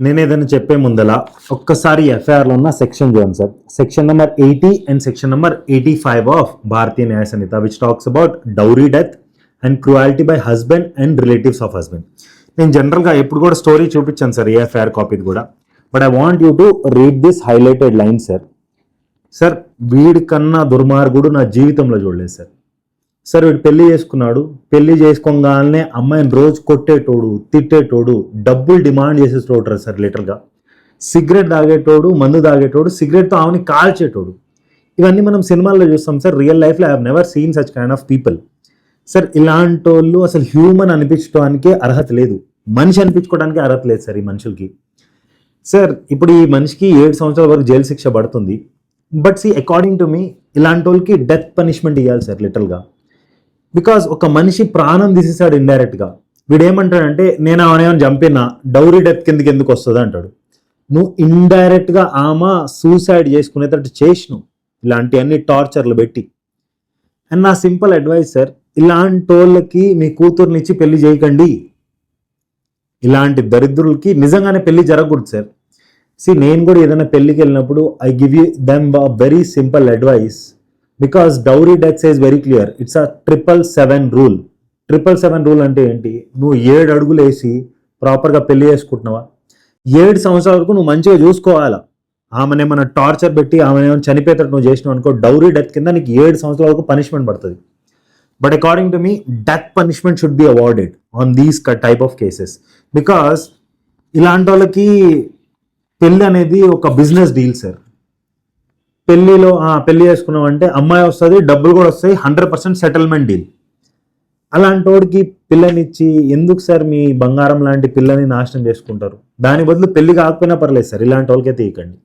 నేను ఏదైనా చెప్పే ముందల ఒక్కసారి ఎఫ్ఐఆర్లో ఉన్న సెక్షన్ చూడండి sir. Section number 80 and section number 85 of Bharatiya Nyaya Sanhita which talks about dowry death and cruelty by husband and relatives of husband. నేను జనరల్గా ఎప్పుడు కూడా స్టోరీ చూపించాను సార్, ఏ ఎఫ్ఐఆర్ కాపీది కూడా. But I want you to read this highlighted line sir. Sir, వీడి కన్నా దుర్మార్గుడు నా జీవితంలో చూడలేదు సార్. సార్, వీడు పెళ్లి చేసుకున్నాడు. పెళ్లి చేసుకోగానే అమ్మాయిని రోజు కొట్టేటోడు, తిట్టేటోడు, డబ్బులు డిమాండ్ చేసేటోడు సార్. లిటరల్గా సిగరెట్ తాగేటోడు, మందు తాగేటోడు, సిగరెట్తో ఆమెని కాల్చేటోడు. ఇవన్నీ మనం సినిమాల్లో చూస్తాం సార్. రియల్ లైఫ్లో I have never seen such kind of people. Sir, ఇలాంటి వాళ్ళు అసలు హ్యూమన్ అనిపించడానికే అర్హత లేదు, మనిషి అనిపించుకోవడానికి అర్హత లేదు సార్ ఈ మనుషులకి. సార్, ఇప్పుడు ఈ మనిషికి 7 సంవత్సరాల వరకు జైలు శిక్ష పడుతుంది. But see according to me ఇలాంటి వాళ్ళకి డెత్ పనిష్మెంట్ ఇవ్వాలి సార్ లిటరల్గా. బికాజ్ ఒక మనిషి ప్రాణం తీసేసాడు ఇండైరెక్ట్గా. వీడు ఏమంటాడంటే, నేను ఆమెను చంపినా డౌరీ డెత్ కిందకి ఎందుకు వస్తుంది అంటాడు. నువ్వు ఇండైరెక్ట్గా ఆమె సూసైడ్ చేసుకునేటట్టు చేసినావు ఇలాంటి అన్ని టార్చర్లు పెట్టి. అండ్ నా సింపుల్ అడ్వైస్ సార్, ఇలాంటి వాళ్ళకి మీ కూతుర్నిచ్చి పెళ్లి చేయకండి. ఇలాంటి దరిద్రులకి నిజంగానే పెళ్లి జరగకూడదు సార్. నేను కూడా ఏదైనా పెళ్ళికి వెళ్ళినప్పుడు I give you them very simple advice. Because dowry death says very clear, it's a 777 rule. 777 rule అంటే ఏంటి? నువ్వు 7 అడుగులు వేసి ప్రాపర్గా పెళ్లి చేసుకుంటున్నావా, 7 సంవత్సరాల వరకు నువ్వు మంచిగా చూసుకోవాలా. ఆమెను ఏమైనా టార్చర్ పెట్టి ఆమెను ఏమైనా చనిపోయేటట్టు నువ్వు చేసినావు అనుకో, డౌరీ డెత్ కింద నీకు 7 సంవత్సరాల వరకు పనిష్మెంట్ పడుతుంది. But according to me death punishment should be awarded on these type of cases. Because ఇలాంటి వాళ్ళకి పెళ్ళి అనేది ఒక బిజినెస్ డీల్ సార్. పెళ్ళిలో పెళ్లి చేసుకున్నాం అంటే అమ్మాయి వస్తుంది, డబ్బులు కూడా వస్తాయి, 100% సెటిల్మెంట్ డీల్. అలాంటి వాడికి పిల్లనిచ్చి ఎందుకు సార్ మీ బంగారం లాంటి పిల్లని నాశనం చేసుకుంటారు? దాని బదులు పెళ్లి కాకపోయినా పర్లేదు సార్, ఇలాంటి వాళ్ళకైతే ఇవ్వకండి.